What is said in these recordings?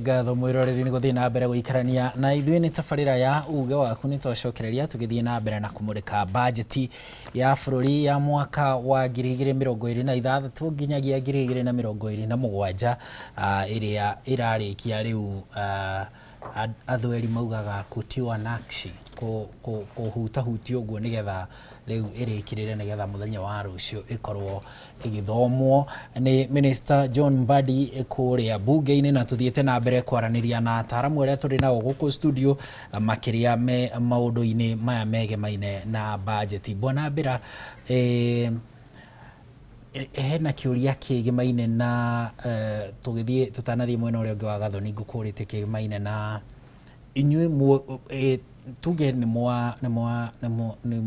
Ngatho mwiroreri ni guthii na mbere guikarania na ithuĩ nĩ tabarĩra ya uge waku nĩ twacokereria tũgĩthiĩ na mbere na kũmũrĩka bajeti ya bũrũri ya mwaka wa 2026 nginyagia 2027 ĩrĩa ĩrarĩkia rĩu athweri maugaga kutiwa nakshi kuhutahutio ũguo nĩgetha rĩu ĩrĩkĩrĩre nĩgetha mũthenya wa rũciũ ĩkorwo ĩgĩthomwo nĩ Minister John Mbadi kũrĩa bunge-inĩ, na tuthiĩte na mbere kwaranĩria na ataaramu arĩa tũrĩ nao gũkũ studio makĩria me maũndũ-inĩ maya megemaine na bajeti. Bwana Mbĩra, hena kĩũria kĩgemaine na tũgĩthiĩ tũtanathiĩ mwena ũrĩa ũngĩ wa Gathoni ngũkũrĩte kĩgemaine na inyuĩ tuge nĩ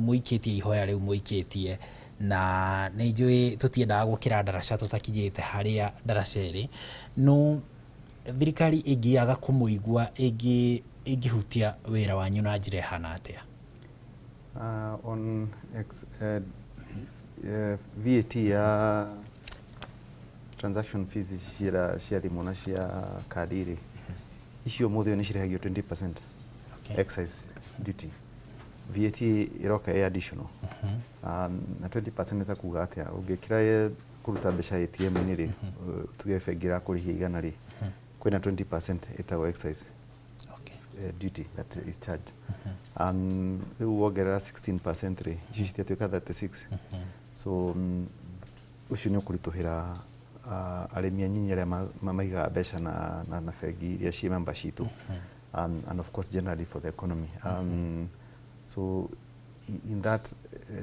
mũikĩtie ihoya rĩu mũikĩtie, na nĩ njũĩ tũtiendaga gũkĩra ndaraca tũtakinyĩte harĩa ndaraca ĩrĩ, no thirikari ĩngĩaga kũmũigua ĩngĩhutia wĩra wanyu na njĩra ĩhana atĩa? On VAT ya transaction fees cia thimũ na cia kandi rĩ, icio mũthĩ nĩ cirĩhagio 20% excise duty. VAT iroka additional na 20% ta kuga atĩa ũngĩkĩra kũruta mbeca ATM-inĩ rĩ, tuge bengi ĩrakũrĩhia igana rĩ, kwĩna 20% ĩtagwo excise duty that is charged. Rĩu wongerera 16% rĩ, icio citiatuĩka 36. So ucio nĩ ũkũritũhĩra arĩmi anyinyi arĩa maigaga mbeca na bengi iria ciĩ member citũ, and of course generally for the economy. So in that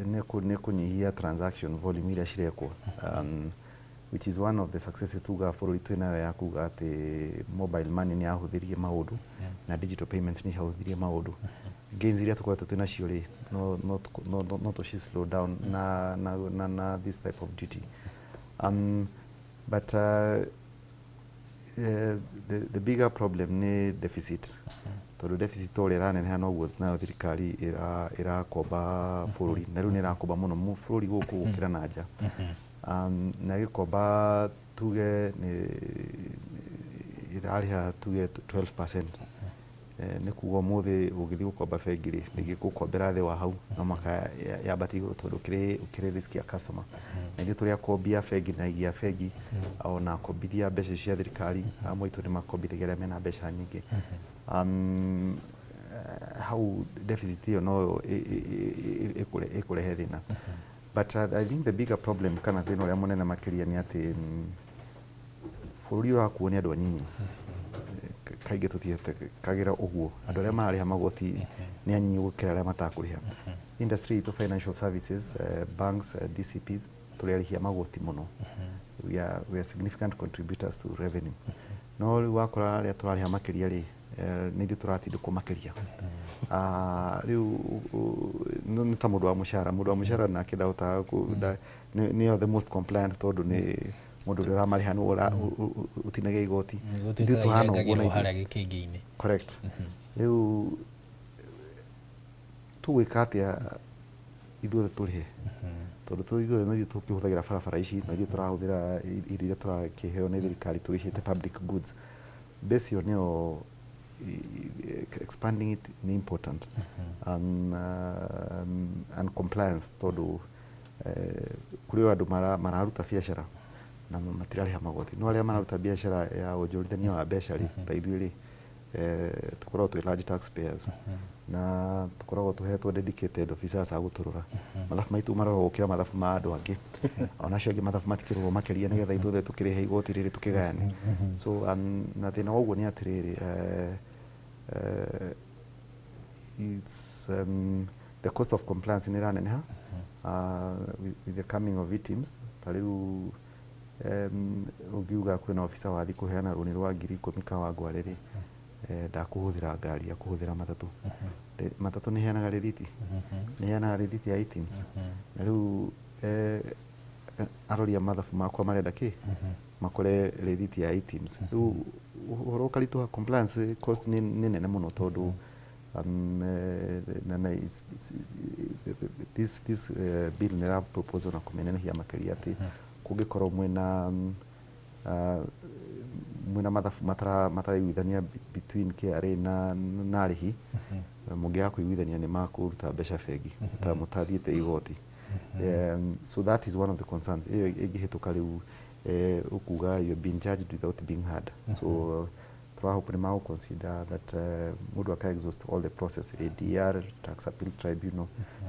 nĩ kũnyihia transaction volume iria cirekwo, which is one of the successes tuga bũrũri twĩnayo ya kuga atĩ mobile money nĩ yahũthirie maũndũ na digital payments nĩ yahũthirie maũndũ. Gains iria tũkoretwo twĩnacio rĩ, no tũci slow down na this type of duty. But the bigger problem nĩ deficit. Tondũ deficit ũrĩa ĩraneneha noguo nayo thirikari ĩrakomba bũrũri, na rĩu nĩ ĩrakomba mũno bũrũri gũkũ gũkĩra na nja. Na gĩkomba tuge ĩrarĩha tuge 12%. Nĩ kuga ũmũthĩ ũgĩthiĩ gũkomba bengi rĩ, ndĩgĩgũkombera thĩ wa hau no maka yambatie igũrũ tondũ ũkĩrĩ risk ya customer. Na ithuĩ tũrĩ akombi a bengi na aigi a bengi ona akombithia mbeca cia thirikari, amwe aitũ nĩ makombithagia arĩa mena mbeca nyingĩ. Hau deficit ĩyo no ĩkũrehe thĩna. But I think the bigger problem kana thĩna ũrĩa mũnene makĩria nĩ atĩ bũrũri ũrakuo nĩ andũ anyinyi. Kaingĩ tũtietĩkagĩra ũguo, andũ arĩa mararĩha magoti nĩ anyinyi gũkĩra arĩa matakũrĩha. Industry itũ financial services, banks, DCPs tũrĩarĩhia magoti mũno. We are significant contributors to revenue. No rĩu wakora arĩa tũrarĩha makĩria rĩ, nĩ ithuĩ tũratindĩkwo makĩria. Rĩu nĩ ta mũndũ wa mũcara nake ndahotaga nĩyo the most compliant tondũ nĩ mũndũ ũrĩa ũramarĩha nĩwe ũtinagia igoti. Ithuĩ tũhana ũguo na ithuĩ. Correct. Rĩu tũgwĩka atĩa ithuothe tũrĩhe? Tondũ ithuothe no ithuĩ tũkĩhũthagĩra barabara ici, no ithuĩ tũrahũthĩra iria tũrakĩheo nĩ thirikari tũgĩciĩte public goods. Mbeci ĩyo nĩyo expanding it ni important, and compliance tondũ kũrĩ andũ mararuta biacara na matirarĩha magoti, no arĩa mararuta biacara ya wonjorithania wa mbeca rĩ, ta ithuĩ rĩ, tũkoragwo twĩ large taxpayers na tũkoragwo tũhetwo dedicated officers a gũtũrora. Mathabu maitũ maroragwo gũkĩra mathabu ma andũ angĩ, ona acio angĩ mathabu matikĩrorwo makĩria nĩgetha ithuothe tũkĩrĩhe igoti rĩrĩ tũkĩgayane. So na thĩna wa ũguo nĩ atĩrĩrĩ, it's the cost of compliance nĩ ĩraneneha with the coming of victims. Ta rĩu ũngiuga kwĩna ofisa wathi kũheana rũni rwa 10,000 Kawangware rĩ, ndakũhũthĩra ngari, akũhũthĩra matatũ. Matatũ nĩ heanaga rĩthiti, nĩ heanaga rĩthiti ya items. Na rĩu aroria mathabu makwa marenda kĩ, makore rĩthiti ya items. Rĩu ũhoro ũkaritũha, compliance cost nĩ nene mũno tondũ this bill nĩ ra propose na kũmenenehia makĩria atĩ kũngĩkorwo mwĩna mwina mataraiguithania between KRA na arihi mungiaga kuiguithania ni makuruta mbeca bengi mutathiite igoti. So that is one of the concerns. Iyo ingihituka riu ukuga you're being charged without being heard. So turahope ni mau consider that mundu aka exhaust all the process, ADR, tax appeal tribunal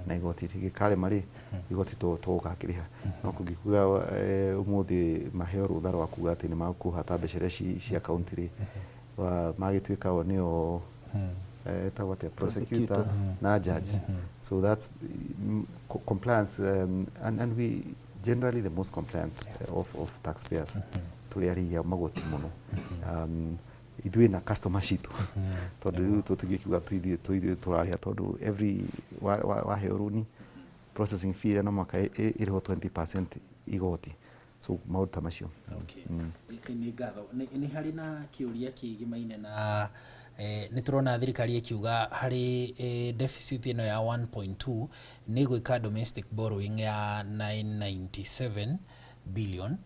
na igoti gikare mari igoti to gakiriha no kungikuga umuthi maheo rutha rwa kuga ati ni makuhata mbeca cia county ri magituika o nio tawate prosecutor na judge. So that's compliance and we generally the most compliant of taxpayers turiaria magoti muno ithui na customer citu tondu tutingikiuga tuithio turaria tondu every waheo runi processing fee no mwaka iriho 20% igoti. So maundu macio ni ngatho ni hari na kiuria kigimaine na ni turona thirikari ikiuga hari deficit ino ya 1.2 ni gwika domestic borrowing ya 997 billion.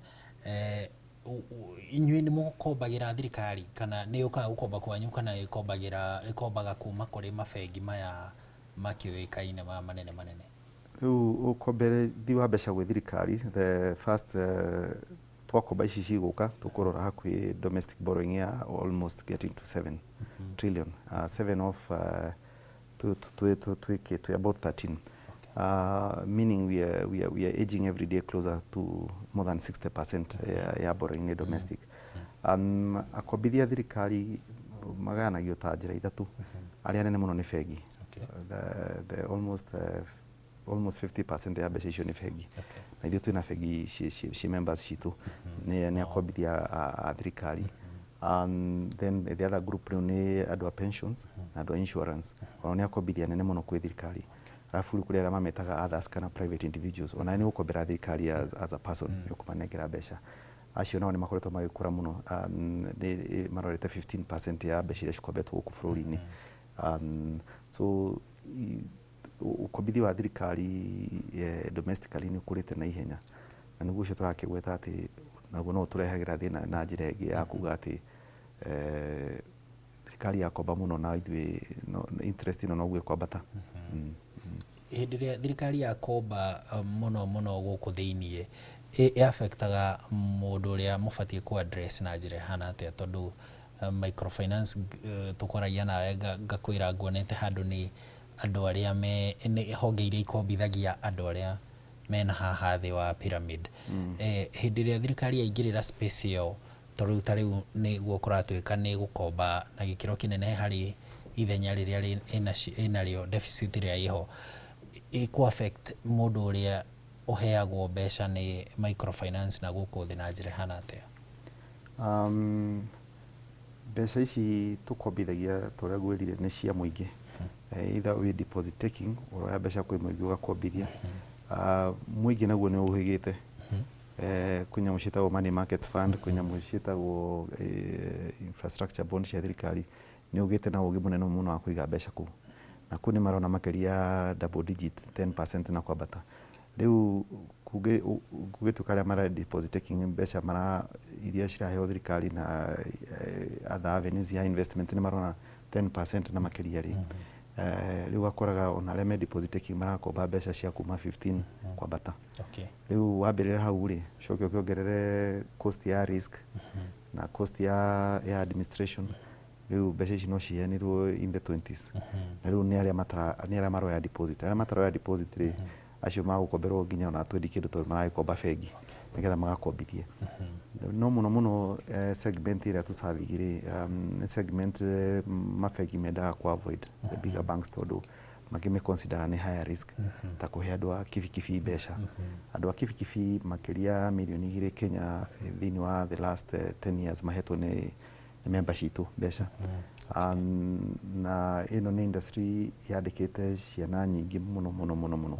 Inyuĩ nĩ mũkombagira thirikari kana nĩ ũkaga gũkomba kwanyu kana ĩkombaga kuma kũrĩ mabengi maya makĩũĩkaine manene manene? Rĩu ũkomberethi wa mbeca gwĩ thirikari, the first twakomba ici cigũka tũkũrora hakuhĩ domestic borrowing ya almost getting to 7 trillion, 7 of to about 13. Meaning we are aging every day closer to more than 60% ya borrowing domestic. Akombithia thirikari maganagio ta njĩra ithatu. Arĩa nene mũno nĩ bengi. The almost 50% ya mbeca icio nĩ bengi. Na ithuĩ twĩna bengi ci members citũ nĩ akombithia a thirikari. Then the other group nĩ andũ a pensions na andũ a insurance. Ona nĩ akombithia nene mũno kwĩ thirikari. Alafu kuri arĩa mametaga others kana private individuals ona nĩ ũkombera thirikari as a person ũkũmanengera mbeca. Acio nao nĩ makoretwo magĩkũra mũno, marorete 15% ya mbeca iria cikombetwo gũkũ bũrũri-inĩ. So ũkombithia wa thirikari domestically nĩ ũkũrĩte na ihenya na nĩguo ũcio tũrakĩgweta atĩ naguo no tũrehagĩra thĩna na njĩra ĩngĩ ya kuga atĩ thirikari yakomba mũno na ithuĩ interest ino noguo ĩkwambata. Hĩndĩ ĩrĩa thirikari yakomba mũno gũkũ thĩiniĩ ĩ-affectaga mũndũ ũrĩa mũbatiĩ ku-address na njĩra ĩhana atĩa? Tondũ microfinance tũkwaragia nawe ngakwĩra nguonete handũ nĩ andũ arĩa nĩ honge iria ikombithagia andũ arĩa mena haha thĩ wa pyramid. Hĩndĩ ĩrĩa thirikari yaingĩrĩra space ĩyo tondũ ta rĩu nĩguo kũratuĩka nĩ gũkomba na gĩkĩro kĩnene harĩ ithenya rĩrĩa ĩnarĩo deficit ĩrĩa ĩho, ĩkũ-affect mũndũ ũrĩa ũheagwo mbeca nĩ microfinance na gũkũ thĩ na njĩra ĩhana atĩa? Mbeca ici tũkombithagia ta ũrĩa ngwĩrire nĩ cia mũingĩ. Either we deposit taking ũroya mbeca kwĩ mũingĩ ũgakombithia. Mũingĩ naguo nĩ ũhĩgĩte. Kwĩ nyamũ ciĩtagwo money market fund, kwĩ nyamũ ciĩtagwo infrastructure bond cia thirikari. Nĩ ũgĩte na ũgĩ mũnene mũno wa kũiga mbeca kũu. Na kũu nĩ marona makĩria double digit 10% na kwambata. Rĩu kũgĩtuĩka arĩa mara deposit taking mbeca iria ciraheo thirikari na other avenues ya investment nĩ marona 10% na makĩria rĩ. Rĩu gakoraga ona arĩa me deposit taking marakomba mbeca cia kuma 15 kwambata. Rĩu wambĩrĩra hau rĩ, coke ũkĩongerere cost ya risk na cost ya administration. Rĩu mbeca ici no ciheanirwo in the 20s. Na rĩu nĩ arĩa maroya deposit. Arĩa mataroya deposit rĩ, acio magũkomberwo nginya ona twendi kĩndũ tondũ maragĩkomba bengi nĩgetha magakombithie. No mũno segment ĩrĩa tũcabi rĩ, nĩ segment mabengi mendaga ku-avoid the bigger banks tondũ makĩmĩ-consider nĩ higher risk ta kũhe andũ a kibikibi mbeca. Andũ a kibikibi makĩria mirioni 2 Kenya thĩinĩ wa the last 10 years mahetwo nĩ member citũ mbeca. Na ĩno nĩ industry yandĩkĩte ciana nyingĩ mũno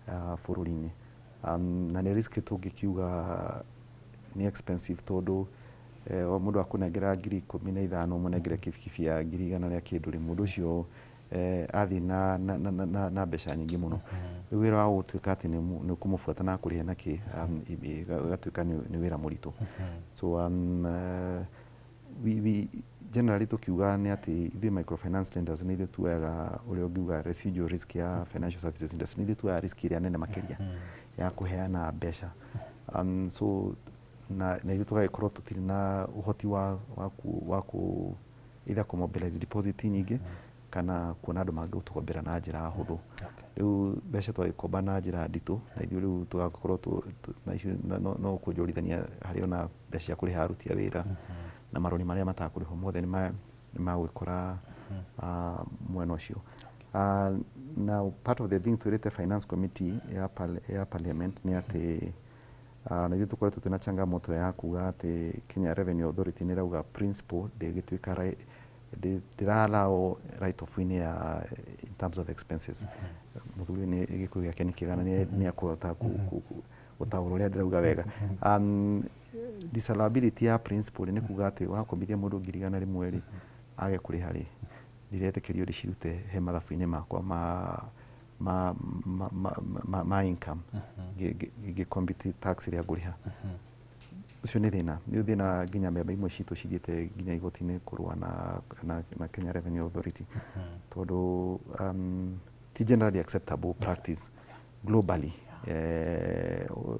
bũrũri-inĩ. Na nĩ risk tũngĩkiuga nĩ expensive tondũ mũndũ akũnengera 15,000 mũnengere kibikibi ya 100,000 rĩa kĩndũ rĩ, mũndũ ũcio athiĩ na mbeca nyingĩ mũno. Rĩu wĩra wa gũtuĩka atĩ nĩ ũkũmũbuata na kũrĩha na kĩ gatuĩka nĩ wĩra mũritũ. So we generally tukiuga nĩ atĩ ithuĩ microfinance lenders nĩ ithuĩ tuoyaga ũrĩa ũngiuga residual risk ya financial services industry, nĩ ithuĩ tuoyaga risk ĩrĩa nene makĩria ya kũheana mbeca. So na ithuĩ tũgagĩkorwo tũtirĩ na ũhoti wa ku either kũmobilize deposit nyingĩ kana kuona andũ mangĩtũkombera na njĩra hũthũ. Rĩu mbeca twagĩkomba na njĩra nditũ, na ithuĩ rĩu tũgakorwo na icio no kũnjorithania harĩ ona mbeca cia kũrĩha aruti a wĩra na maroni marĩa matakũrĩhwo mothe nĩ magwĩkora mwena ũcio. Now part of the thing twĩrĩte finance committee ya parliament nĩ atĩ na ithuĩ tũkoretwo twĩna changamoto ya kuga atĩ Kenya Revenue Authority nĩ rauga principal ndĩgĩtuĩka ndĩrallow right of way ya in terms of expenses. Mũthuri nĩ gĩkũyũ gĩake nĩ kĩega na nĩ akũhota gũtaũra ũrĩa ndĩrauga wega. Disallowability ya principal nĩ kuga atĩ wakombithia mũndũ 100,000 rĩ age kũrĩha rĩ ndiretĩkĩrio ndĩcirute he mathabu-inĩ makwa ma income ngĩkombiti tax ĩrĩa ngũrĩha. Ũcio nĩ thĩna nginya memba imwe citũ cithiĩte nginya igoti-inĩ kũrũa na Kenya Revenue Authority tondũ ti generally acceptable practice globally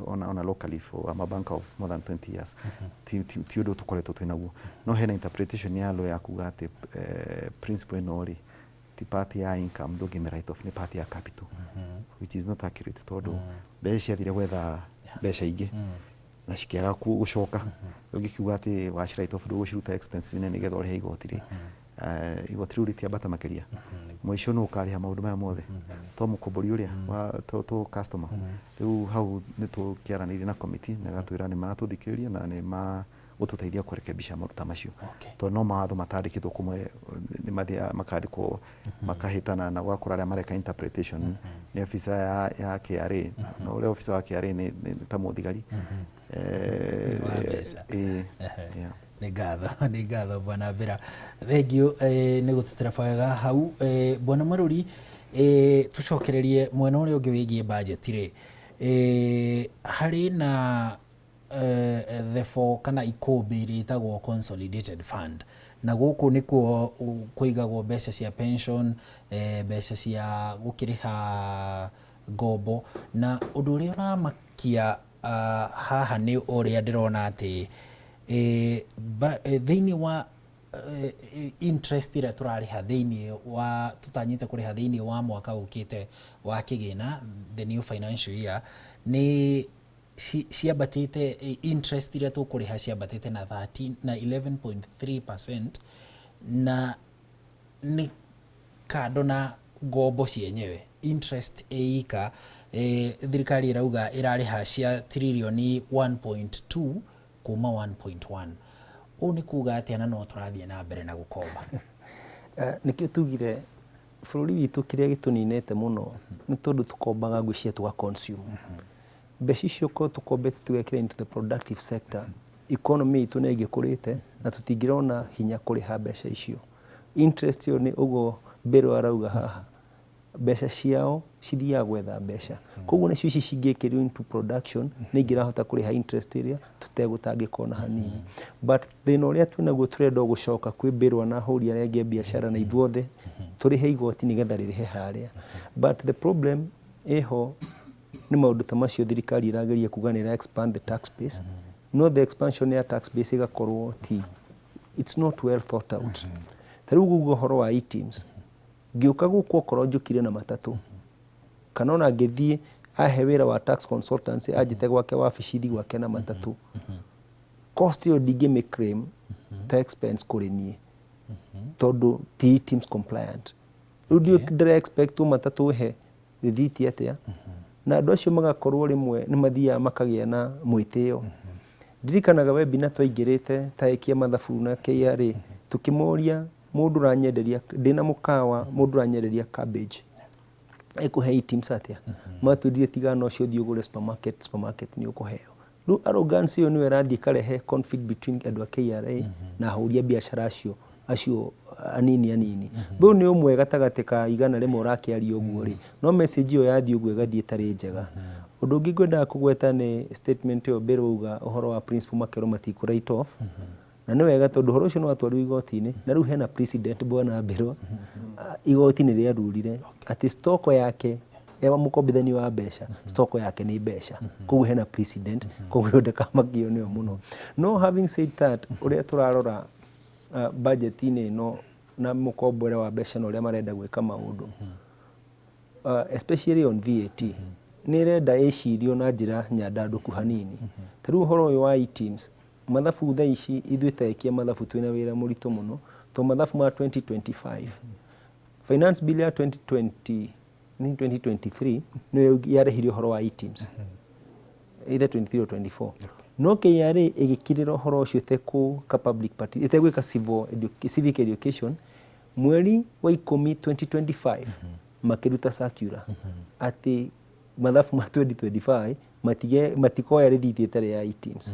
on a locally for a bank of more than 20 years. Ti ũndũ tũkoretwo twĩnaguo, no hena interpretation ya law ya kuga atĩ principal ĩno rĩ ti part ya income ndũngĩme right off, nĩ part ya capital, which is not accurate tondũ mbeca ciathire gwetha mbeca ingĩ na cikĩaga gũcoka. Ũngĩkiuga atĩ waci right off ndũgũciruta expenses nene nĩgetha ũrĩhe igoti rĩ igoti rĩu rĩtiambata makĩria, mũico nĩ ũkarĩha maũndũ maya mothe to mũkombori ũrĩa to customer. Rĩu hau nĩ tũkĩaranĩire na committee na gatwĩra nĩ maratũthikĩrĩria na nĩ gũtũteithia kũrekebisha maũndũ macio tondũ no mawatho matandĩkĩtwo kũmwe nĩ mathiaga makandĩkwo makahĩtana na gwakora arĩa mareka interpretation nĩ officer ya KRA na ũrĩa officer wa KRA nĩ ta mũthigari. Nĩ ngatho bwana Mbera, thengio nĩ gũtũtĩra wega hau. Bwana Maruri, tũcokererie mwena ũrĩa ũngĩ wĩgiĩ budget rĩ, harĩ na therefore kana ikũmbĩ rĩtagwo consolidated fund, na gũkũ nĩkuo kũigagwo mbeca cia pension, mbeca cia gũkĩrĩha ngombo, na ũndũ ũrĩa ũramakia haha nĩ ũrĩa ndĩrona atĩ thĩinĩ wa interest ĩrĩa tũrarĩha thĩinĩ wa tũtanyĩte kũrĩha thĩinĩ wa mwaka ũkĩte wa kĩgĩna the new financial year nĩ ciambatĩte, interest ĩrĩa tũkũrĩha ciambatĩte na 11.3%, na nĩ kando na ngombo cienyewe interest ĩika thirikari ĩrauga ĩrarĩha cia tririoni 1.2 kuma 1.1. Ũũ nĩ kuga atĩ no tũrathiĩ na mbere na gũkomba? Nĩkĩo tugire bũrũri witũ kĩrĩa gĩtũninĩte mũno nĩ tondũ tũkombaga ngwĩciria tũga consume mbeca icio ko tũkombete tũgekĩra into the productive sector, economy itũ nĩ ĩgĩkũrĩte na tũtingĩrona hinya kũrĩha mbeca icio. Interest ĩyo nĩ ũguo Mbero arauga haha, mbeca ciao cithiaga gwetha mbeca, koguo nĩcio ici cingĩkĩrwo into production nĩ ingĩrahota kũrĩha interest ĩrĩa tũtegũtangĩka ona hanini. But thĩna ũrĩa twĩnaguo tũrenda gũcoka kwĩ Mbero na ahũri arĩa angĩ biacara na ithuothe tũrĩhe igoti nĩgetha rĩrĩhe harĩa. But the problem ĩho nĩ maũndũ ta macio thirikari ĩrageria kuga nĩ expand the tax base, no the expansion ya tax base ĩgakorwo it's not well thought out. Ta rĩu gugo ũhoro wa e-teams, ngĩũka gũkũ okorwo njũkire na matatũ kana ona ngĩthiĩ ahe wĩra wa tax consultancy anjĩte gwake wabici gwake na matatũ, cost ĩyo ndingĩmĩ claim ta expense kũrĩ niĩ tondũ ti e-teams compliant. Rĩu ndĩra expect matatũ he rĩthiti atĩa, na andũ acio magakorwo rĩmwe nĩ mathiaga makagĩa na mwĩtĩo. Ndirikanaga webinar twaingĩrĩte taĩkia mathabu na KRA tukĩmoria mũndũ ũranyenderia ndĩna mũkawa, mũndũ ũranyenderia cabbage ekũhe e-teams atĩa, matwĩrire tigana ũcio ũthiĩ ũgũre supermarket nĩ ũkũheo. Rĩu arrogance ĩyo nĩyo ĩrathiĩ ĩkarehe conflict between andũ a KRA na ahũri a biacara acio anini. Thũ nĩ ũmwe gatagatĩ ka igana rĩmwe ũrakĩaria ũguo rĩ, no message ĩyo yathiĩ ũguo ĩgathiĩ ĩtarĩ njega. Ũndũ ũngĩ ngwendaga kũgweta nĩ statement ĩyo Mbero auga ũhoro wa principal makerwo matikũ write off. na nĩ wega tondũ horo ũcio nĩ watwarirwo igoti-inĩ na rĩu hena precedent bwana Mbĩrwa igoti nĩ rĩarurire atĩ stoko yake ya mũkombithania wa mbeca stoko yake nĩ mbeca koguo hena precedent koguo ndakamakio nĩyo mũno no having said that ũrĩa tũrarora budget-inĩ ĩno na mũkombore wa mbeca na ũrĩa marenda gwĩka maũndũ especially on VAT nĩ renda ĩcirio na njĩra nyandandũku hanini ta rĩu ũhoro ũyũ wa e-teams mathabu thaa ici ithuĩ tekia mathabu twĩna wĩra mũritũ mũno to mathabu ma 2025 finance bill ya 2023 nĩyo yarehirio ũhoro wa e-teams either 23 or 24 no KRA ĩgĩkirĩra ũhoro ũcio itekũka public party itegwĩka civic education mweri wa 10 2025 makĩruta circular atĩ mathabu ma 2025 matikoya rĩthiti ĩtarĩ ya e-teams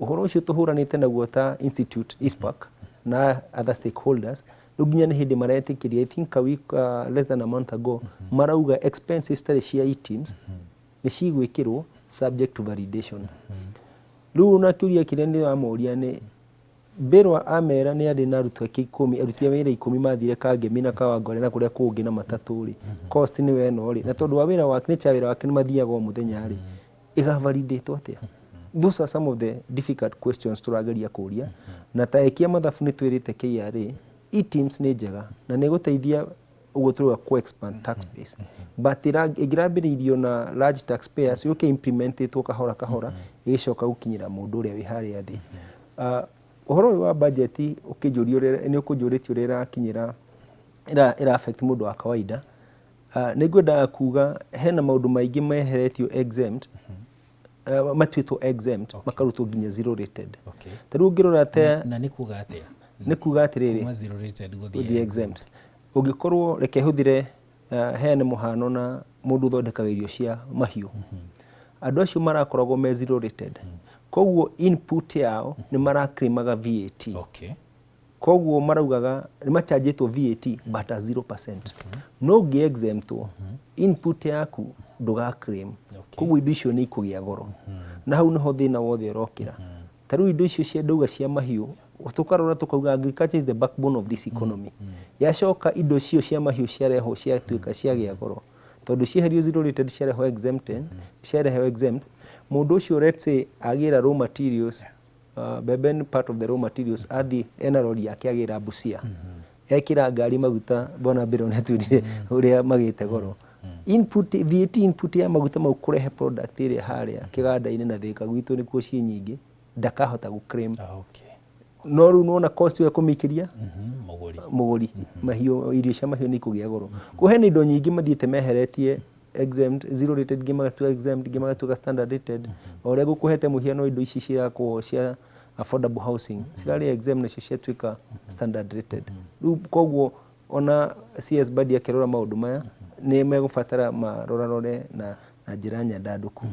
ũhoro ũcio tũhũranĩte naguo ta institute ISPAC na other stakeholders rĩu nginya nĩ hĩndĩ maretĩkĩria I think a week less than a month ago marauga expenses tarĩ cia e-teams nĩ cigwĩkĩrwo subject to validation rĩu na kĩũria kĩrĩa nĩ wamoria nĩ Mbĩrwa amera nĩ arĩ na arutwo 10 aruti a wĩra 10 mathire Kangemi na Kawangware na kũrĩa kũngĩ na matatũ rĩ cost nĩ we no rĩ na tondũ wa wĩra wake nĩ cha wĩra wake nĩ mathiaga o mũthenya rĩ ĩgavalidate atĩa those are some of the difficult questions tũrageria kũria na ta ekia mathabu nĩ twĩrĩte KRA e-teams nĩ njega na nĩ gũteithia ũguo tũrauga co-expand tax base but ĩngĩrambĩrĩirio na large taxpayers yũke implementatwo kahora kahora ĩgĩcoka gũkinyĩra mũndũ ũrĩa wĩ harĩa thĩ ũhoro ũyũ wa budget ũkĩnjũrio nĩ ũkũnjũrĩtio ũrĩa ĩrakinyĩra ĩra affect mũndũ wa kawaida nĩ ngwendaga kuga hena maũndũ maingĩ meheretio exempt matuĩtwo exempt makarutwo nginya zero rated ta rĩu ũngĩrora ta na nĩ kuga atĩa nĩ kuga atĩrĩrĩ kuma zero rated gũthiĩ exempt ũngĩkorwo reke hũthĩre heane mũhano na mũndũ ũthondekaga irio cia mahiũ andũ acio marakoragwo me zero rated koguo input yao nĩ marakrimaga VAT koguo maraugaga nĩ machanjĩtwo VAT but a 0% no ũngĩ exemptwo input yaku ndũgaclaim koguo indo icio nĩ ikũgĩa goro na hau nĩho thĩna wothe ũrokĩra ta rĩu indo icio cia ndauga cia mahiũ tukarora tukauga agriculture is the backbone of this economy yacoka indo icio cia mahiũ ciareho ciatuĩka ciagĩa goro tondũ cieherio zero rated ciareho exempt mũndũ ũcio let's say agĩra raw materials mbembe nĩ part of the raw materials athi ena rori yake agĩra Busia ekĩra ngari maguta bona Mbĩrwa nĩ atwĩrire ũrĩa magĩte goro VAT input ya maguta mau kũrehe product ĩrĩa harĩa kĩganda-inĩ na Thĩka gwitũ nĩkuo ciĩ nyingĩ ndakahota gũclaim no rĩu nona cost ya kũmĩkĩria mũgũri mahiũ irio cia mahiũ nĩ ikũgĩa goro kwa hena indo nyingĩ mathiĩte meheretie exempt zero rated ngĩ magatuĩka exempt ngĩ magatuĩka standard rated o ũrĩa gũkũhete mũhiano indo ici cirakwo cia affordable housing cirarĩ exempt nacio ciatuĩka standard rated rĩu koguo ona CS Badi akĩrora maũndũ maya nĩ megũbatara marorarore na njĩra nyandandũku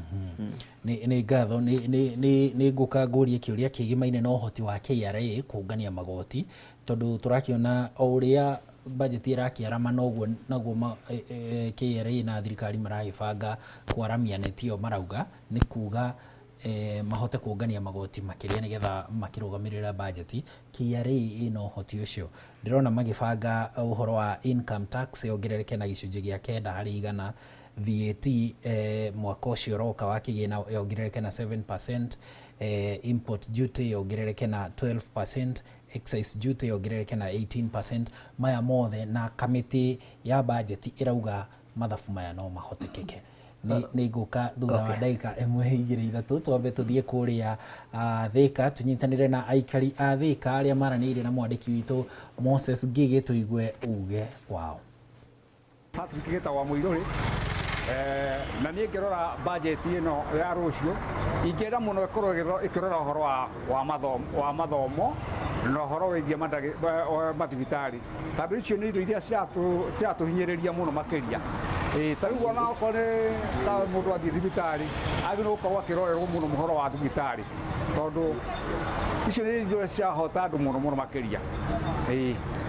nĩ ngatho nĩ ngũka ngũrie kĩũria kĩgimaine na ũhoti wa KRA kũngania magoti tondũ tũrakĩona o ũrĩa budget ĩrakĩarama naguo KRA na thirikari maragĩbanga kwaramia netio marauga nĩ kuga mahote kũngania magoti makĩria nĩgetha makĩrũgamĩrĩra budget KRA ĩna ũhoti ũcio ndĩrona magĩbanga ũhoro wa income tax yongerereke na gĩcunjĩ gĩa 9% VAT mwaka ũcio ũroka wa kĩgĩna yongerereke na 7%, import duty yongerereke na 12%, excise duty yongerereke na 18%. Maya mothe na kamĩtĩ ya budget ĩrauga mathabu maya no mahotekeke. Nĩ ngũka thutha wa ndagĩka 1-2-3 twambe tũthiĩ kũrĩa Thĩka tũnyitanĩre na aikari a Thĩka arĩa maranĩire na mwandĩki witũ Moses Ngigĩ tũigue uge wao. Patrick Gĩtawa Mũirũrĩ na niĩ ngĩrora budget ĩno ya rũciũ ingĩenda mũno ĩkorwo ĩkĩrora ũhoro wa mathomo na ũhoro wĩgiĩ mathibitarĩ tondũ icio nĩ indo iria ciratũhinyĩrĩria mũno makĩria ta rĩu ona okorwo nĩ ta mũndũ athiĩ thibitarĩ agĩrĩirwo gũkorwo akĩrorerwo mũno ũhoro wa thibitarĩ tondũ icio nĩ indo ciahota andũ mũno makĩria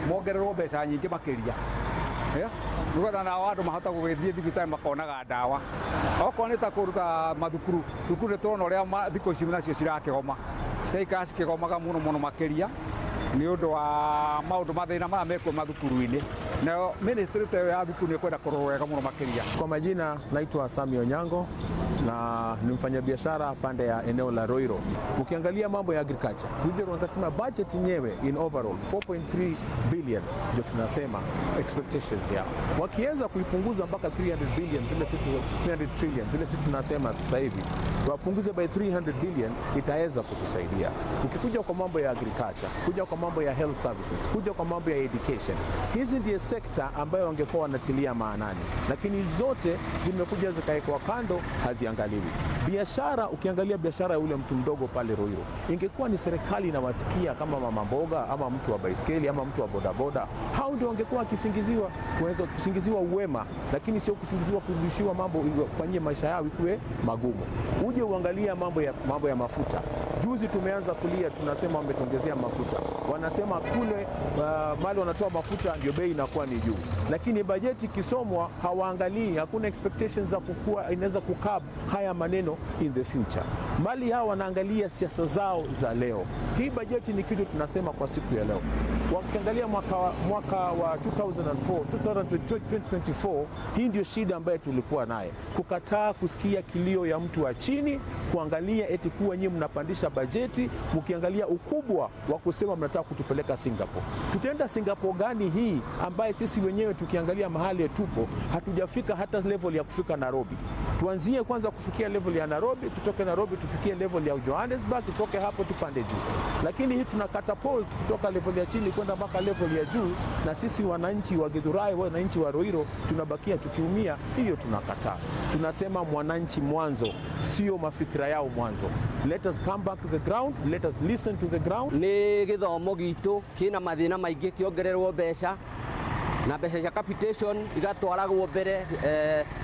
mongererwo mbeca nyingĩ makĩria nĩgetha nao andũ mahota gũgĩthiĩ thibitarĩ makonaga ndawa okorwo nĩ ta kũruta mathukuru nĩ tũrona ũrĩa thikũ ici nacio cirakĩgoma ciaikara cikigomaga muno makiria ni undu wa maundu mathina maya mekuo mathukuru-ini nayo ministry ta ya thukuru ni kwenda kurorwo wega muno makiria. Kwa majina naitwa Sami Onyango na ni mfanyabiashara pande ya eneo la Roiro. Ukiangalia mambo ya agriculture, tunasema budget yenyewe in overall 4.3 billion ndio tunasema expectations yao. Wakiweza kuipunguza mpaka 300 billion vile sisi 300 trillion vile sisi tunasema sasa hivi, wapunguze by 300 billion itaweza kutusaidia. Ukikuja kwa mambo ya agriculture, kuja kwa mambo ya health services, kuja kwa mambo ya education, hizi ndiye sekta ambayo wangekuwa wanatilia maanani, lakini zote zimekuja zikaekwa kando, haziangaliwi. Biashara, ukiangalia biashara ya ule mtu mdogo pale Roiro, ingekuwa ni serikali inawasikia kama mama mboga ama mtu wa baiskeli ama mtu wa bodaboda, hao ndio wangekuwa kisingiziwa, kuweza kusingiziwa uwema, lakini sio kusingiziwa kurudishiwa mambo kufanyia maisha yao ikuwe magumu. Uje uangalia mambo ya mafuta. Juzi tumeanza kulia, tunasema wametuongezea mafuta. Wanasema kule mali wanatoa mafuta ndio bei inakuwa ni juu. Lakini bajeti kisomwa hawaangalii, hakuna expectations za kukua inaweza kukab haya maneno in the future. Mali hao wanaangalia siasa zao za leo. Hii bajeti ni kitu tunasema kwa siku ya leo. Wakiangalia mwaka wa 2024, hii ndio shida ambayo tulikuwa naye. Kukataa kusikia kilio ya mtu wa chini, kuangalia eti kuwa nyinyi mnapandisha bajeti, mkiangalia ukubwa wa kusema mnataka kutupeleka Singapore. Tutaenda Singapore gani hii ambaye sisi wenyewe tukiangalia mahali tupo hatujafika hata level ya kufika Nairobi. Tuanzie kwanza kufikia level ya Nairobi, tutoke Nairobi tufikie level ya Johannesburg, tutoke hapo tupande juu. Lakini hii tuna catapult kutoka level ya chini kwenda mpaka level ya juu, na sisi wananchi wa Githurai, wananchi wa Roiro tunabakia tukiumia. Hiyo tunakataa. Tunasema mwananchi mwanzo, sio mafikira yao mwanzo. Let us come back to the ground, let us listen to the ground. Ni githomo gitu kina mathina maingi kiongererwo mbeca na mbeca cia capitation igatwaragwo mbere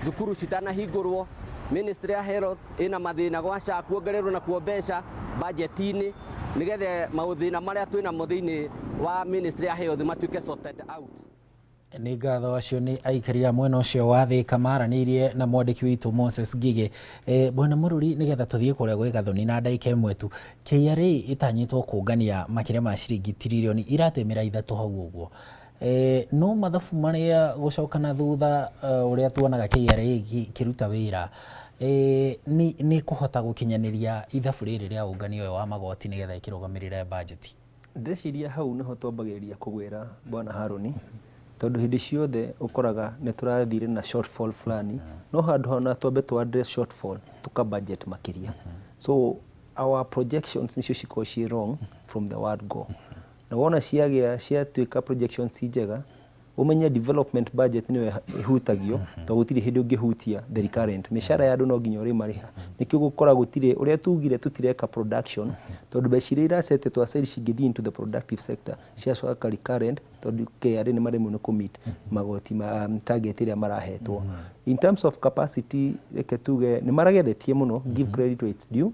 thukuru citanahingũrwo. Ministry ya Health ina mathina gwaca kuongererwo na kuo mbeca budget-ini nigetha maũthina maria twina mũthini wa Ministry ya Health matuike sorted out. Nĩ ngatho acio nĩ aikaria mwena ũcio wa Thika maranĩirie na mwandĩki witũ Moses Ngige. Bwana Mũrũri, nĩgetha tũthiĩ kũrĩa gwĩ Gathoni na ndagĩka ĩmwe tu, KRA ĩtanyĩtwo kũngania makĩria ma ciringi tiririoni iratĩmĩra ithatũ hau ũguo. No mathabu marĩa gũcokana thutha ũrĩa tuonaga KRA kĩruta wĩra nĩ kũhota gũkinyanĩria ithabu rĩrĩ rĩa ũngania ũyũ wa magoti nĩgetha ĩkĩrũgamĩrĩre bajeti? Ndeciria hau nĩho twambagĩrĩria kũgwĩra Bwana Haroni, tondũ hĩndĩ ciothe ũkoraga nĩ tũrathire na shortfall fulani, no handũ hana twambe tũ address shortfall tuka budget makĩria. So our projections nĩcio cikoragwo ciĩ wrong from the word go. Na wona ciatuĩka projections njega, ũmenye development budget nĩyo ĩhutagio, tondũ gũtirĩ hĩndĩ ũngĩhutia the recurrent. Mĩcara ya andũ no nginya ũrĩmarĩha. Nĩkĩo gũkora gũtirĩ ũrĩa tugire tũtireka production, tondũ mbeca iria iracetetwo aside cingĩthiĩ into the productive sector ciacoka recurrent, tondũ KRA nĩ maremwo nĩ kũmeet magoti ma target ĩrĩa marahetwo. In terms of capacity, reke tuge nĩ marageretie mũno, give credit where it's due.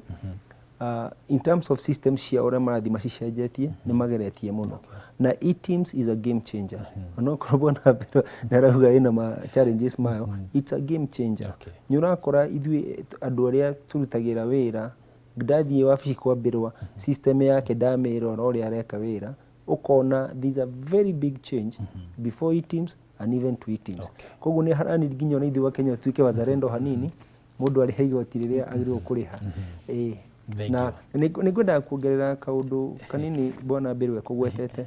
In terms of systems cia ũrĩa marathi macicenjetie nĩ mageretie mũno. Na e-teams is a game changer. Onokorwo Bwana Mbero nĩarauga ĩna ma challenges mayo, it's a game changer. Nĩ ũrakora ithuĩ andũ arĩa turutagĩra wĩra, ndathiĩ wabici kwambĩrwo, system yake ndamĩrwo na ũrĩa areka wĩra, ũkona there's a very big change before e-teams and even to e-teams. Koguo nĩ haranĩri nginya ona ithuĩ wa Kenya tuĩke wazalendo hanini, mũndũ arĩhe igoti rĩrĩa agĩrĩirwo kũrĩha. Na nĩngwendaga kuongerera kaũndũ kanini Bwana Mbero ekũgwetete.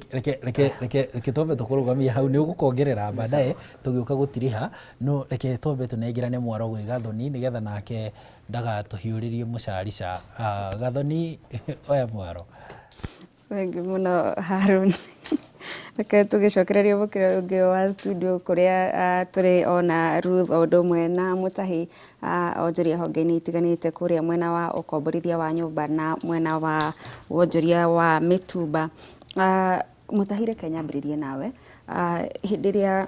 Reke twambe tũkũrũgamia hau, nĩ ũgũkongerera baadaye tũgĩũka gũtiriha. No reke twambe tũnengerane mwaro gwĩ Gathoni nĩgetha nake ndagatũhiũrĩrie mũcarica. Gathoni, oya mwaro. Thengi mũno Harun. Reke tũgĩcokereria mũkĩra ũngĩ wa studio kũrĩa tũrĩ ona Ruth o ũndũ ũmwe na Mũtahi onjoria honge-inĩ itiganĩte kũrĩa mwena wa ũkomborithia wa nyũmba na mwena wa wonjoria wa mĩtumba. Mũtahi, reke nyambĩrĩrie nawe. Hĩndĩ ĩrĩa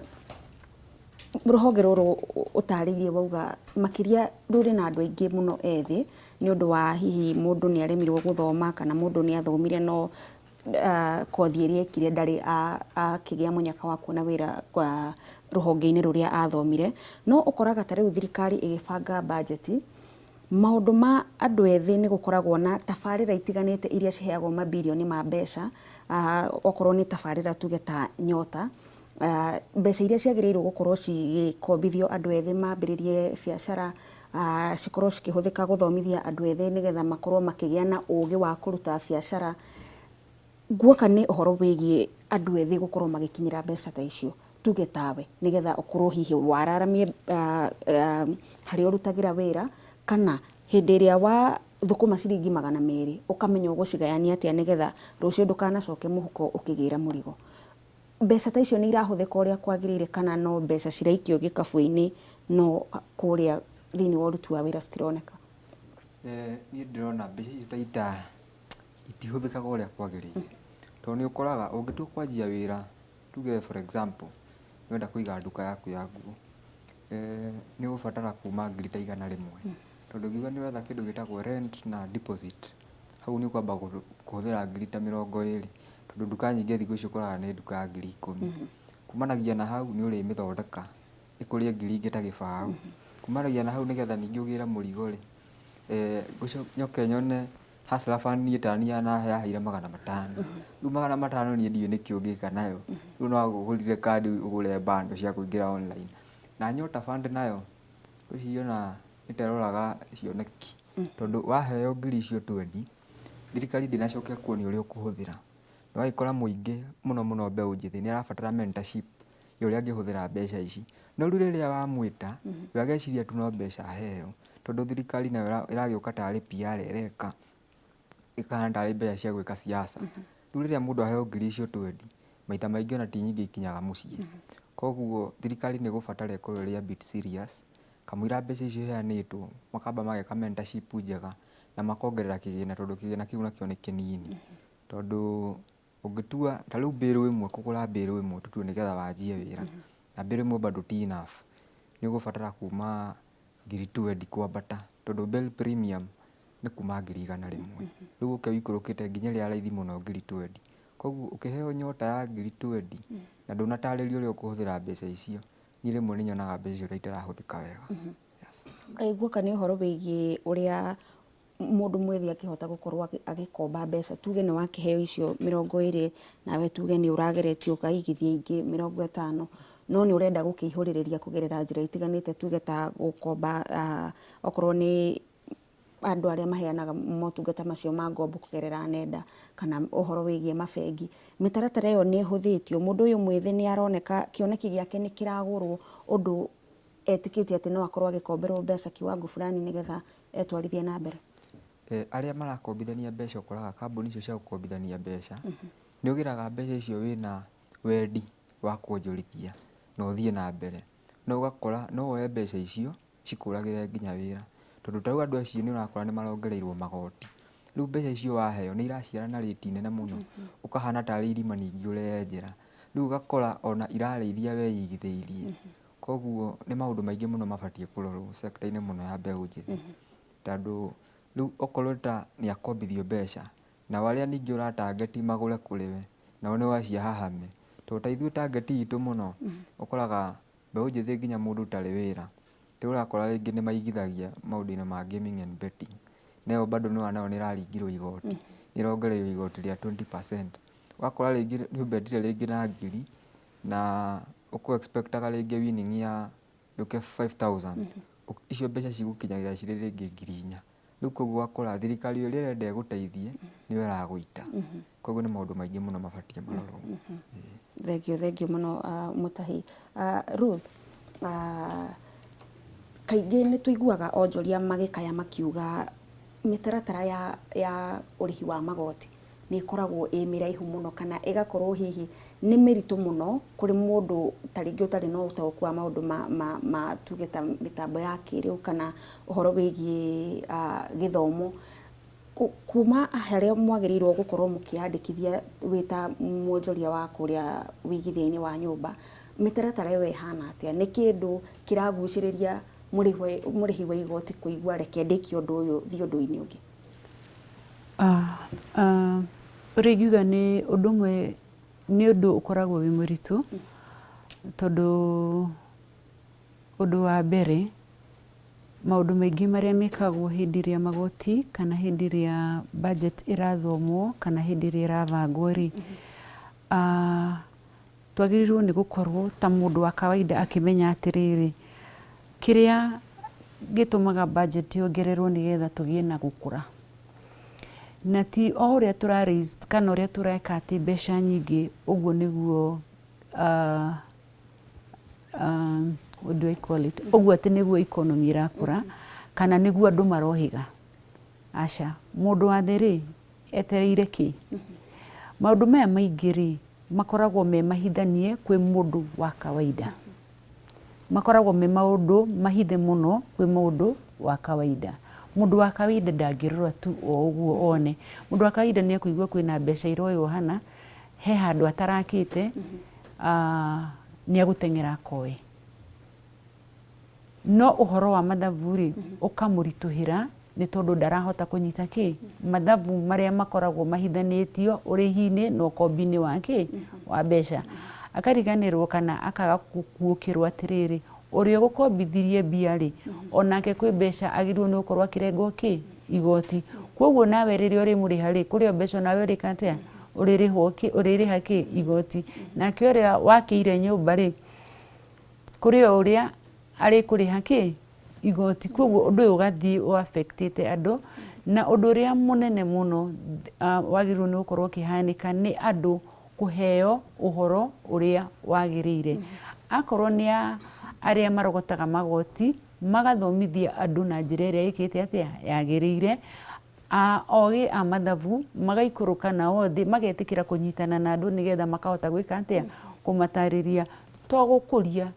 rũhonge rũrũ ũtarĩirie wauga makĩria rũrĩ na andũ aingĩ mũno ethĩ nĩ ũndũ wa hihi mũndũ nĩ aremirwo gũthoma kana mũndũ nĩ athomire no kothi ĩrĩa ekire ndarĩ akĩgĩa mũnyaka wa kuona wĩra kwa rũhonge-inĩ rũrĩa athomire. No ũkoraga ta rĩu thirikari ĩgĩbanga bajeti, maundu ma andu ethi ni gukoragwo na tabarira itiganite iria ciheagwo mabilioni ma mbeca okorwo ni tabarira tuge ta Nyota mbeca iria ciagiriirwo gukorwo cigikombithio andu ethi mambiririe biacara cikorwo cikihuthika guthomithia andu ethi nigetha makorwo makigia na ugi wa kuruta biacara guoka ni uhoro wigie andu ethi gukorwo magikinyira mbeca ta icio tuge tawe nigetha ukorwo hihi wararamie hari urutagira wira kana hindi iria wa thukuma ciringi 200 ukamenya ugucigayania atia nigetha rucio ndukanacoke muhuko ukigira murigo mbeca ta icio ni irahuthika uria kwagirire kana no mbeca ciraikio gikabu-ini no kuria thini wa uruti wa wira citironeka ni ndirona mbeca icio ta itihuthikaga uria kwagirire to ni ukoraga ungitua kwanjia wira tuge for example wenda kuiga nduka yaku ya nguo ni ubatara kuma 100,000 tondu ngiuga ni wetha kindu gitagwo rent na deposit hau ni kwamba kuhuthira 20,000 tondu nduka nyingi thiku icio ukoraga ni nduka ya 10,000 kumanagia na hau ni uri mithondeka ikurie 1,000 ta gibao kumanagia na hau nigetha ningi ugira murigo ri nyoke nyone hasla fan ni tania na yaheire 500 riu 500 ni ndiyo niki ungika nayo riu no agugurire kadi ugure bando cia kuingira online na Nyota fund nayo uciona iteroraga cioneki tondu waheo ngiri icio 20 thirikari ndinacokia kuonia uria ukuhuthira no aikora muingi muno mbeu njithi ni arabatara mentorship ya uria angihuthira mbeca ici no riu riria wamwita wageciria tu no mbeca heo tondu thirikari nayo iragiuka tari PR ereka ikahanda ari mbeca cia gwika siasa riu riria mundu aheo ngiri icio 20 maita maingi ona ti nyingi ikinyaga mucii koguo thirikari ni gubatara ikorwo iri a bit serious kamwira mbeca icio heanitwo makamba mageka mentorship njega na makongerera kigina tondu kigina kiu nakio ni kinini tondu ungitua ta riu mbiru imwe kugura mbiru imwe tutue nigetha wanjie wira na mbiru imwe bado ti enough ni gubatara kuma 20 kwambata tondu bill premium ni kuma 100,000 riu uke wikurukite nginya ria raithi muno 20 koguo ukiheo Nyota ya 20 na ndunataririo uria ukuhuthira mbeca icio ni rimwe ni nyonaga mbeca icio itarahuthika wega guoka ni uhoro wigie uria mundu mwethi akihota gukorwo agikomba mbeca tuge ni wakiheo icio 20 nawe tuge ni urageretio ukaigithia ingi 50 no ni urenda gukihuririria kugerera njira itiganite tuge ta gukomba okorwo ni andu aria maheanaga motungata macio ma ngombo kugerera nenda kana uhoro wigie mabengi mitaratara iyo ni huthitio mundu uyu mwethi ni aroneka kioneki giake ni kiragurwo undu etikitie ati no akorwo agikomberwo mbeca kiwango fulani nigetha etwarithie na mbere aria marakombithania mbeca ukoraga kambuni icio cia gukombithania mbeca ni ugiraga mbeca icio wina wendi wa kuonjorithia na uthie na mbere no ugakora no woe mbeca icio cikuragire nginya wira tondu tau andu acio ni urakora ni marongereirwo magoti riu mbeca icio waheo ni iraciara na rate nene muno ukahana tari irima ningi urenjera riu ugakora ona irareithia we igitheirie koguo ni maundu maingi muno mabatie kurorwo sector-ini muno ya mbeu njithi tondu riu okorwo ta ni akombithio mbeca na waria ningi uratargeti magure kuriwe nao ni wacia hahame to ta ithuĩ target itu muno ukoraga mbeu njithi nginya mundu tari wira ti urakora ringi ni maigithagia maundu-ini ma gaming and betting nayo bado no nayo ni raringirwo igoti ni rongereirwo igoti ria 20% wakora ringi ni ubetire ringi na ngiri na uko expectaga ringi winning ya yuke 5,000 icio mbeca cigukinyagira ciri ringi 4,000 riu koguo wakora thirikari uria irenda iguteithie ni weraguita koguo ni maundu maingi muno mabatie marorwo thengio muno Mutahi Ruth kaingi ni tuiguaga onjoria magikaya makiuga mitaratara ya urihi wa magoti ni ikoragwo miraihu muno kana igakorwo hihi ni miritu muno kuri mundu taringi utari no utauku wa maundu ma tugeta mitambo ya kiriu kana uhoro wigie githomo kuma haria mwagirirwo gukorwo mukiandikithia wita mwonjoria wa kuria wigithia-ini wa nyumba mitaratara iyo ihana atia ni kindu kiraguciriria murihi wa igoti kuigua reke ndiki undu uyu thi undu-ini ungi uringiuga ni undu umwe ni undu ukoragwo wi muritu tondu undu wa mbere maundu maingi maria mekagwo hindi ria magoti kana hindi ria budget irathomwo kana hindi ria iravangwo ri twagirirwo ni gukorwo ta mundu wa kawaida akimenya atiriri kiria gitumaga budget yongererwo nigetha tugie na gukura na ti o uria tura raise kana uria tureka ati mbeca nyingi uguo niguo what do I call it? Uguo ati niguo economy irakura kana niguo andu marohiga. Aca mundu wa thiri etereire ki? Maundu maya maingi ri makoragwo me mahithanie kwi mundu wa kawaida. Makoragwo me maundu mahithe muno kwi mundu wa kawaida. Mundu wa kawaida ndangirora tu o uguo one. Mundu wa kawaida ni akuigua kwina mbeca iroyo hana he handu atarakite ni agutengera koe. No uhoro wa mathabu ri ukamurituhira ni tondu ndarahota kunyita ki mathabu maria makoragwo mahithanitio urihi-ini no kombini wake wa mbeca akariganirwo kana akaga kuukirwo atiriri uria gukombithirie mbia ri onake kwi mbeca agirwo ni ukorwo akirengwo ki igoti koguo nawe riri uri muriha ri kurio mbeca nawe uri katia uririha ki igoti na kioria wakiire nyumba ri kurio uria ari kuriha ki igoti koguo undu uyu ugathii affectite andu na undu uria munene muno wagirwo ni ukorwo kihanika ni andu kuheo uhoro uria wagirire akorwo ni aria marogotaga magoti magathomithia andu na njira iria ikite atia yagirire ogi a mathabu magaikuruka nao thi magetikira kunyitana na andu nigetha makahota gwika atia kumatariria to gukuria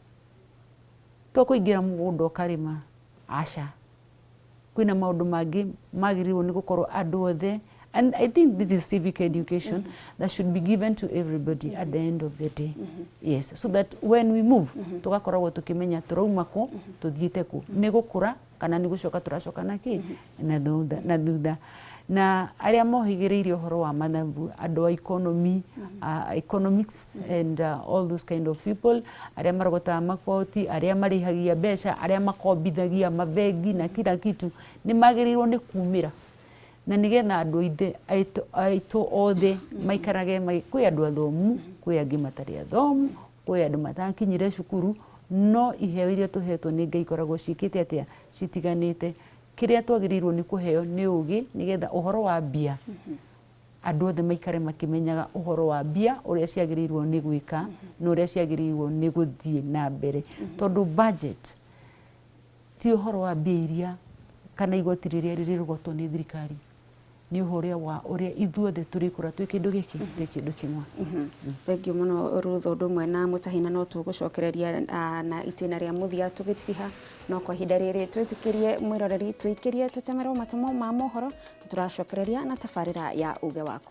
to kuingira mugunda ukarima aca kwina maundu mangi magirirwo ni gukorwo andu othe and I think this is civic education that should be given to everybody at the end of the day. Yes, so that when we move tugakoragwo tukimenya turauma ku tuthiite ku ni gukura kana ni gucoka turacoka naki na thutha na aria mohigiriire uhoro wa mathabu andu a economy economics and all those kind of people aria marogotaga makoti aria marihagia mbeca aria makombithagia mabengi na kila kitu ni magirirwo ni kumira na nigetha andu ithe aitu othe maikarage kwi andu athomu kwi angi matari athomu kwi andu matakinyire cukuru no iheo iria tuhetwo ni Ngai ikoragwo cikite atia citiganite kiria twagirirwo ni kuheo ni ugi nigetha uhoro wa mbia andu othe maikare makimenyaga uhoro wa mbia uria ciagirirwo ni gwika na uria ciagirirwo ni guthie na mbere tondu budget ti uhoro wa mbia iria kana igoti riria ririgotwo ni thirikari ni uhoria wa uria ithuothe turikura twi kindu giki ni kindu kimwe. Thank you muno Ruth undu mwe na mutahina no tugucokereria na itina ria muthia tugitiriha no kwa hinda riri twitikirie mwiroreri twikirie tutemero matemo ma mohoro tuturacokereria na tafarira ya uge waku.